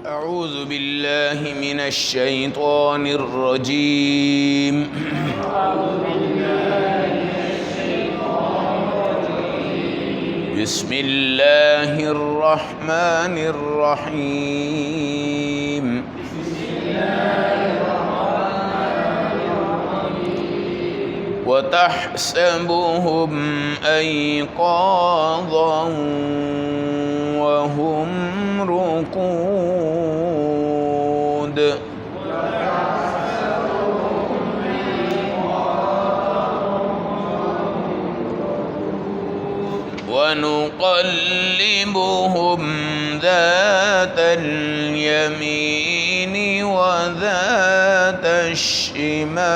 أعوذ بالله من الشيطان الرجيم بسم الله الرحمن الرحيم وتحسبهم أيقاظا وهم رقود ونقلبهم ذات اليمين وذات الشمال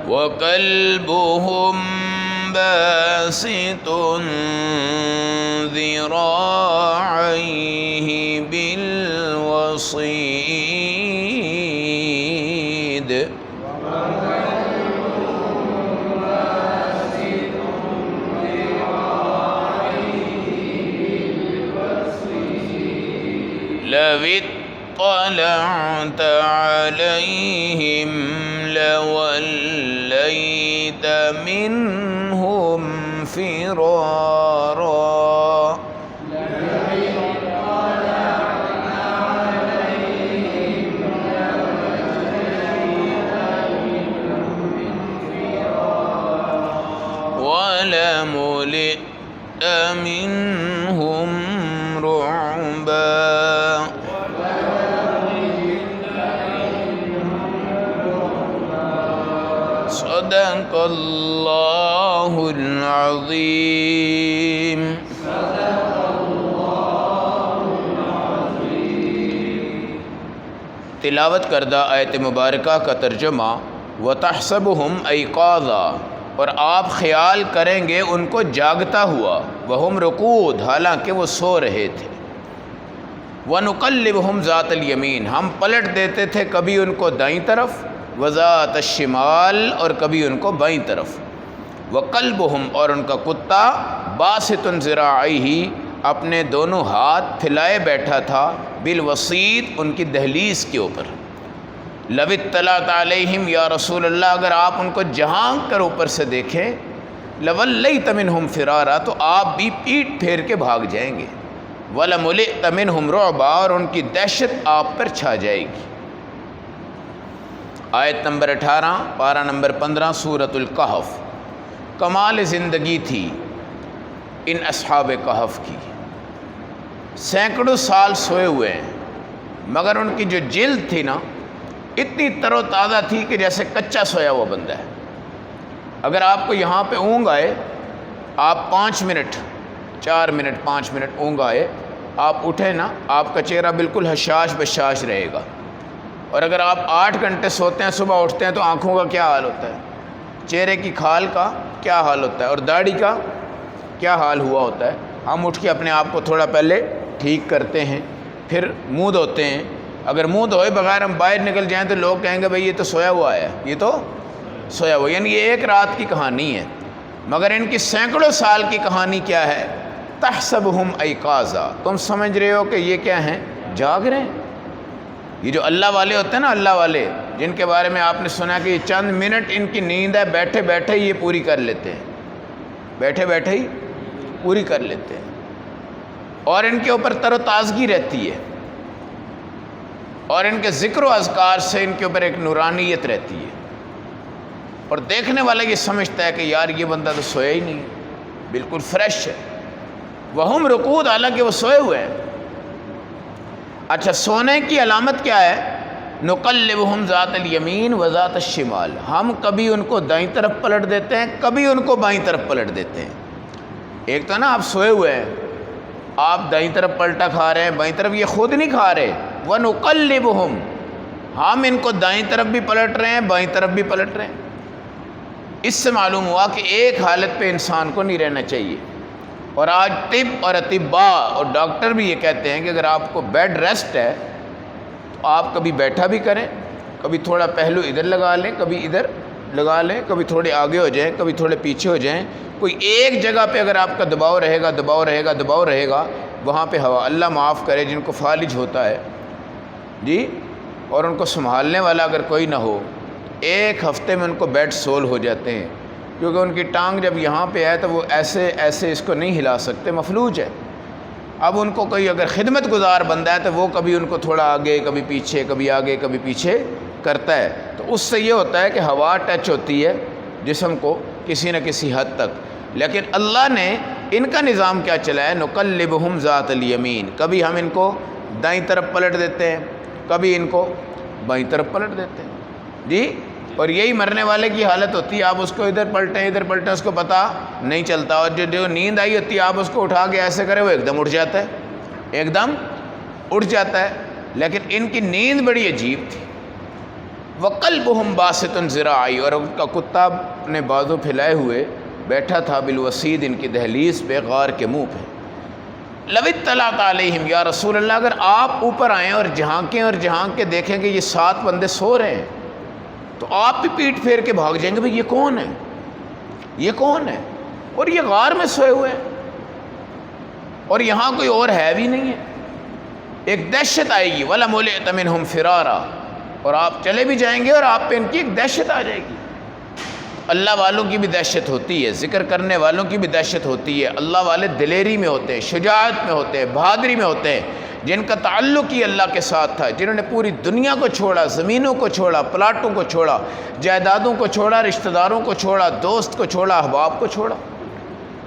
وكلبهم باسط ذراعيه بالوصيد لو اطلعت عليهم لوليت منهم فرارا ولملئت منهم رعبا صدق اللہ العظیم. تلاوت کردہ آیت مبارکہ کا ترجمہ وَتَحْسَبُهُمْ أَيْقَاظًا، اور آپ خیال کریں گے ان کو جاگتا ہوا، وَهُمْ رُقُودٌ، حالانکہ وہ سو رہے تھے. وَنُقَلِّبُهُمْ ذَاتَ الْيَمِينِ، ہم پلٹ دیتے تھے کبھی ان کو دائیں طرف، وذات الشمال، اور کبھی ان کو بائیں طرف. وقلبہم، اور ان کا کتا، باسط ذراعیہ، اپنے دونوں ہاتھ پھیلائے بیٹھا تھا، بالوسیط، ان کی دہلیز کے اوپر. لو اطلعت علیہم، یا رسول اللہ اگر آپ ان کو جھانک کر اوپر سے دیکھیں، لولیت منہم فرارا، تو آپ بھی پیٹ پھیر کے بھاگ جائیں گے. ولملئت منہم رعبا، اور ان کی دہشت آپ پر چھا جائے گی. آیت نمبر 18، پارہ نمبر 15، سورۃ الکہف. کمال زندگی تھی ان اصحاب کہف کی. سینکڑوں سال سوئے ہوئے ہیں، مگر ان کی جو جلد تھی نا، اتنی تر و تازہ تھی کہ جیسے کچا سویا ہوا بندہ ہے. اگر آپ کو یہاں پہ اونگ آئے، آپ 5 منٹ 4 منٹ 5 منٹ اونگ آئے، آپ اٹھیں نا، آپ کا چہرہ بالکل حشاش بشاش رہے گا. اور اگر آپ 8 گھنٹے سوتے ہیں، صبح اٹھتے ہیں تو آنکھوں کا کیا حال ہوتا ہے، چہرے کی کھال کا کیا حال ہوتا ہے، اور داڑھی کا کیا حال ہوا ہوتا ہے. ہم اٹھ کے اپنے آپ کو تھوڑا پہلے ٹھیک کرتے ہیں، پھر منہ دھوتے ہیں. اگر منہ دھوئے بغیر ہم باہر نکل جائیں تو لوگ کہیں گے بھئی یہ تو سویا ہوا ہے، یہ تو سویا ہوا. یعنی یہ ایک رات کی کہانی ہے، مگر ان کی سینکڑوں سال کی کہانی کیا ہے. تحسبہم ایقاظا، تم سمجھ رہے ہو کہ یہ کیا ہیں، جاگ رہے ہیں. یہ جو اللہ والے ہوتے ہیں نا، اللہ والے جن کے بارے میں آپ نے سنا کہ یہ چند منٹ ان کی نیند ہے، بیٹھے بیٹھے یہ پوری کر لیتے ہیں، بیٹھے بیٹھے ہی پوری کر لیتے ہیں. اور ان کے اوپر تر و تازگی رہتی ہے، اور ان کے ذکر و اذکار سے ان کے اوپر ایک نورانیت رہتی ہے. اور دیکھنے والا یہ سمجھتا ہے کہ یار یہ بندہ تو سویا ہی نہیں، بالکل فریش ہے. وہم رقود، حالانکہ وہ سوئے ہوئے ہیں. اچھا، سونے کی علامت کیا ہے؟ نقلبہم ذات الیمین و ذات الشمال، ہم کبھی ان کو دائیں طرف پلٹ دیتے ہیں، کبھی ان کو بائیں طرف پلٹ دیتے ہیں. ایک تو نا آپ سوئے ہوئے ہیں، آپ دائیں طرف پلٹا کھا رہے ہیں، بائیں طرف یہ خود نہیں کھا رہے. وَنُقَلِّبُهُمْ، ہم ان کو دائیں طرف بھی پلٹ رہے ہیں، بائیں طرف بھی پلٹ رہے ہیں. اس سے معلوم ہوا کہ ایک حالت پہ انسان کو نہیں رہنا چاہیے. اور آج طب اور اطباء اور ڈاکٹر بھی یہ کہتے ہیں کہ اگر آپ کو بیڈ ریسٹ ہے تو آپ کبھی بیٹھا بھی کریں، کبھی تھوڑا پہلو ادھر لگا لیں، کبھی ادھر لگا لیں، کبھی تھوڑے آگے ہو جائیں، کبھی تھوڑے پیچھے ہو جائیں، کوئی ایک جگہ پہ اگر آپ کا دباؤ رہے گا دباؤ رہے گا دباؤ رہے گا، وہاں پہ ہوا، اللہ معاف کرے جن کو فالج ہوتا ہے جی، اور ان کو سنبھالنے والا اگر کوئی نہ ہو، ایک ہفتے میں ان کو بیڈ سول ہو جاتے ہیں، کیونکہ ان کی ٹانگ جب یہاں پہ ہے تو وہ ایسے ایسے اس کو نہیں ہلا سکتے، مفلوج ہے۔ اب ان کو کوئی اگر خدمت گزار بندہ ہے تو وہ کبھی ان کو تھوڑا آگے کبھی پیچھے، کبھی آگے کبھی پیچھے کرتا ہے، تو اس سے یہ ہوتا ہے کہ ہوا ٹچ ہوتی ہے جسم کو کسی نہ کسی حد تک۔ لیکن اللہ نے ان کا نظام کیا چلا ہے، نقلبہم ذات الیمین، کبھی ہم ان کو دائیں طرف پلٹ دیتے ہیں، کبھی ان کو بائیں طرف پلٹ دیتے ہیں جی، اور یہی مرنے والے کی حالت ہوتی ہے، آپ اس کو ادھر پلٹیں اس کو پتہ نہیں چلتا، اور جو نیند آئی ہوتی ہے آپ اس کو اٹھا کے ایسے کرے وہ ایک دم اٹھ جاتا ہے، ایک دم اٹھ جاتا ہے۔ لیکن ان کی نیند بڑی عجیب تھی۔ وَقَلْبُهُمْ بَاسِطٌ ذِرَاعَيْهِ، اور ان کا کتا نے بازو پھیلائے ہوئے بیٹھا تھا بالوسید، ان کی دہلیز پہ، غار کے منہ پہ۔ لَوِ اطَّلَعْتَ عَلَيْهِمْ، یا رسول اللہ اگر آپ اوپر آئیں اور جھانک کے دیکھیں کہ یہ 7 بندے سو رہے ہیں تو آپ بھی پیٹ پھیر کے بھاگ جائیں گے، بھئی یہ کون ہے، یہ کون ہے، اور یہ غار میں سوئے ہوئے ہیں اور یہاں کوئی اور ہے بھی نہیں ہے۔ ایک دہشت آئے گی، وَلَمُلِئْتَ مِنْهُمْ فِرَارًا، اور آپ چلے بھی جائیں گے اور آپ پہ ان کی ایک دہشت آ جائے گی۔ اللہ والوں کی بھی دہشت ہوتی ہے، ذکر کرنے والوں کی بھی دہشت ہوتی ہے، اللہ والے دلیری میں ہوتے ہیں، شجاعت میں ہوتے ہیں، بہادری میں ہوتے ہیں، جن کا تعلق ہی اللہ کے ساتھ تھا، جنہوں نے پوری دنیا کو چھوڑا، زمینوں کو چھوڑا، پلاٹوں کو چھوڑا، جائیدادوں کو چھوڑا، رشتہ داروں کو چھوڑا، دوست کو چھوڑا، احباب کو چھوڑا۔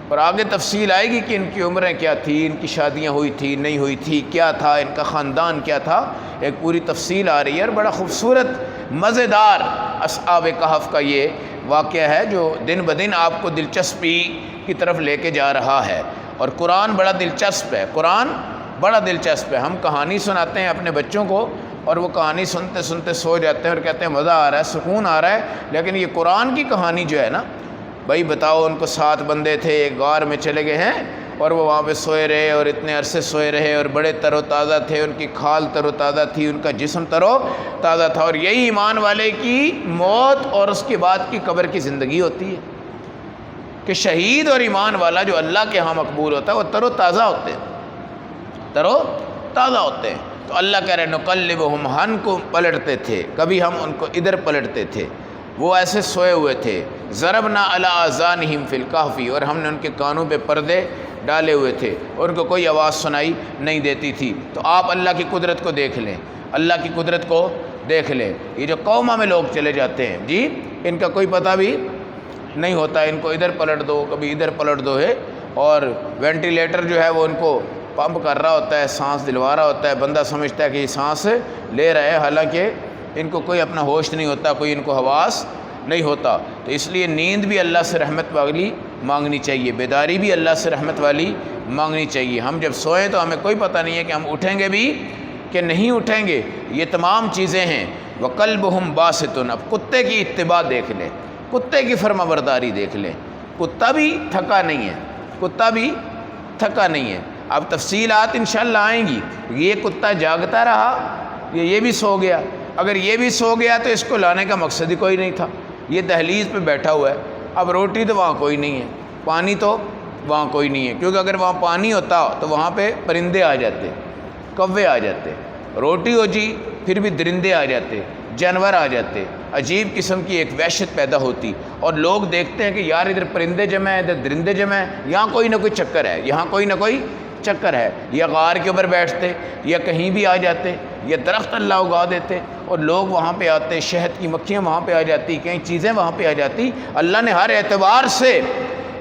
اور آگے تفصیل آئے گی کہ ان کی عمریں کیا تھی، ان کی شادیاں ہوئی تھی نہیں ہوئی تھی، کیا تھا ان کا خاندان، کیا تھا، ایک پوری تفصیل آ رہی ہے، اور بڑا خوبصورت مزیدار اصحاب کہف کا یہ واقعہ ہے جو دن بدن آپ کو دلچسپی کی طرف لے کے جا رہا ہے۔ اور قرآن بڑا دلچسپ ہے، قرآن بڑا دلچسپ ہے۔ ہم کہانی سناتے ہیں اپنے بچوں کو اور وہ کہانی سنتے سنتے سو جاتے ہیں اور کہتے ہیں مزہ آ رہا ہے، سکون آ رہا ہے، لیکن یہ قرآن کی کہانی جو ہے نا، بھائی بتاؤ، ان کو 7 بندے تھے، ایک غار میں چلے گئے ہیں اور وہ وہاں پہ سوئے رہے اور اتنے عرصے سوئے رہے اور بڑے تر و تازہ تھے، ان کی کھال تر و تازہ تھی، ان کا جسم تر و تازہ تھا۔ اور یہی ایمان والے کی موت اور اس کے بعد کی قبر کی زندگی ہوتی ہے کہ شہید اور ایمان والا جو اللہ کے ہاں مقبول ہوتا ہے وہ تر و تازہ ہوتے ہیں، تر و تازہ ہوتے ہیں۔ تو اللہ کہہ رہے نقلبہم، ہن کو پلٹتے تھے، کبھی ہم ان کو ادھر پلٹتے تھے، وہ ایسے سوئے ہوئے تھے۔ ضربنا علی آذانہم فی الکہف، اور ہم نے ان کے کانوں پہ پردے ڈالے ہوئے تھے اور ان کو کوئی آواز سنائی نہیں دیتی تھی۔ تو آپ اللہ کی قدرت کو دیکھ لیں، اللہ کی قدرت کو دیکھ لیں۔ یہ جو قوما میں لوگ چلے جاتے ہیں جی، ان کا کوئی پتہ بھی نہیں ہوتا، ان کو ادھر پلٹ دو کبھی ادھر پلٹ دو ہے، اور وینٹیلیٹر جو ہے وہ ان کو پمپ کر رہا ہوتا ہے، سانس دلوا رہا ہوتا ہے، بندہ سمجھتا ہے کہ یہ سانس لے رہا ہے، حالانکہ ان کو کوئی اپنا ہوش نہیں ہوتا، کوئی ان کو حواس نہیں ہوتا۔ تو اس لیے نیند بھی اللہ سے رحمت والی مانگنی چاہیے، بیداری بھی اللہ سے رحمت والی مانگنی چاہیے۔ ہم جب سوئیں تو ہمیں کوئی پتہ نہیں ہے کہ ہم اٹھیں گے بھی کہ نہیں اٹھیں گے، یہ تمام چیزیں ہیں۔ وَقَلْبُهُمْ بَاسِطٌ، اب کتے کی اتباع دیکھ لیں، کتے کی فرما برداری دیکھ لیں، کتا بھی تھکا نہیں ہے، کتا بھی تھکا نہیں ہے۔ اب تفصیلات انشاءاللہ آئیں گی، یہ کتا جاگتا رہا، یہ بھی سو گیا، اگر یہ بھی سو گیا تو اس کو لانے کا مقصد ہی کوئی نہیں تھا، یہ دہلیز پہ بیٹھا ہوا ہے۔ اب روٹی تو وہاں کوئی نہیں ہے، پانی تو وہاں کوئی نہیں ہے، کیونکہ اگر وہاں پانی ہوتا تو وہاں پہ پرندے آ جاتے، کوے آ جاتے، روٹی ہو جی پھر بھی درندے آ جاتے، جانور آ جاتے، عجیب قسم کی ایک وحشت پیدا ہوتی، اور لوگ دیکھتے ہیں کہ یار ادھر پرندے جمع ہیں، ادھر درندے جمع ہیں، یہاں کوئی نہ کوئی چکر ہے، یہاں کوئی نہ کوئی چکر ہے، یا غار کے اوپر بیٹھتے یا کہیں بھی آ جاتے، یا درخت اللہ اگا دیتے اور لوگ وہاں پہ آتے، شہد کی مکھیاں وہاں پہ آ جاتی، کئی چیزیں وہاں پہ آ جاتی۔ اللہ نے ہر اعتبار سے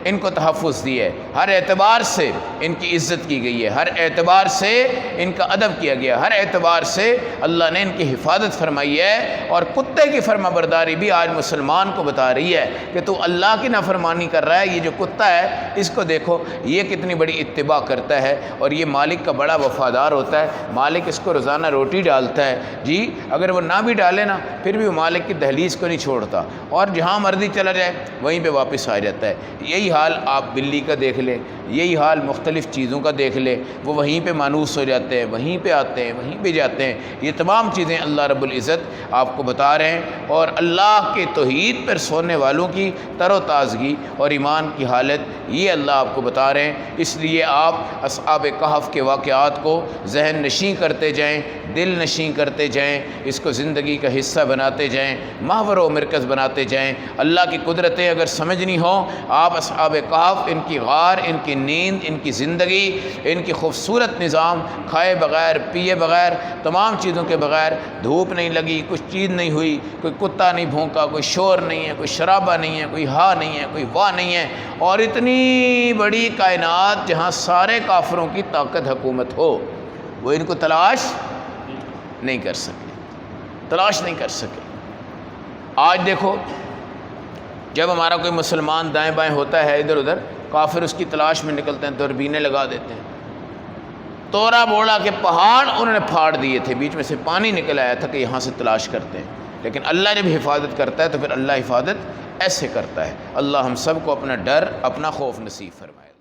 ان کو تحفظ دی ہے، ہر اعتبار سے ان کی عزت کی گئی ہے، ہر اعتبار سے ان کا ادب کیا گیا، ہر اعتبار سے اللہ نے ان کی حفاظت فرمائی ہے۔ اور کتے کی فرما برداری بھی آج مسلمان کو بتا رہی ہے کہ تو اللہ کی نافرمانی کر رہا ہے، یہ جو کتا ہے اس کو دیکھو یہ کتنی بڑی اتباع کرتا ہے، اور یہ مالک کا بڑا وفادار ہوتا ہے، مالک اس کو روزانہ روٹی ڈالتا ہے جی، اگر وہ نہ بھی ڈالے نا پھر بھی وہ مالک کی دہلیز کو نہیں چھوڑتا، اور جہاں مرضی چلا جائے وہیں پہ واپس آ جاتا ہے۔ یہی حال آپ بلی کا دیکھ لیں، یہی حال مختلف چیزوں کا دیکھ لیں، وہ وہیں پہ مانوس ہو جاتے ہیں، وہیں پہ آتے ہیں، وہیں پہ جاتے ہیں۔ یہ تمام چیزیں اللہ رب العزت آپ کو بتا رہے ہیں، اور اللہ کے توحید پر سونے والوں کی تر و تازگی اور ایمان کی حالت یہ اللہ آپ کو بتا رہے ہیں۔ اس لیے آپ اصحاب کہف کے واقعات کو ذہن نشین کرتے جائیں، دل نشین کرتے جائیں، اس کو زندگی کا حصہ بناتے جائیں، محور و مرکز بناتے جائیں۔ اللہ کی قدرتیں اگر سمجھنی ہوں، آپ اصحاب کہف، ان کی غار، ان کی نیند، ان کی زندگی، ان کی خوبصورت نظام، کھائے بغیر، پیے بغیر، تمام چیزوں کے بغیر، دھوپ نہیں لگی، کچھ چیز نہیں ہوئی، کوئی کتا نہیں بھونکا، کوئی شور نہیں ہے، کوئی شرابہ نہیں ہے، کوئی ہا نہیں ہے، کوئی واہ نہیں ہے، اور اتنی بڑی کائنات جہاں سارے کافروں کی طاقت حکومت ہو، وہ ان کو تلاش نہیں کر سکے، تلاش نہیں کر سکے۔ آج دیکھو، جب ہمارا کوئی مسلمان دائیں بائیں ہوتا ہے ادھر ادھر، کافر اس کی تلاش میں نکلتے ہیں، دوربینیں لگا دیتے ہیں۔ تورا بوڑا کے پہاڑ انہوں نے پھاڑ دیے تھے، بیچ میں سے پانی نکل آیا تھا کہ یہاں سے تلاش کرتے ہیں، لیکن اللہ جب حفاظت کرتا ہے تو پھر اللہ حفاظت ایسے کرتا ہے۔ اللہ ہم سب کو اپنا ڈر، اپنا خوف نصیب فرمائے۔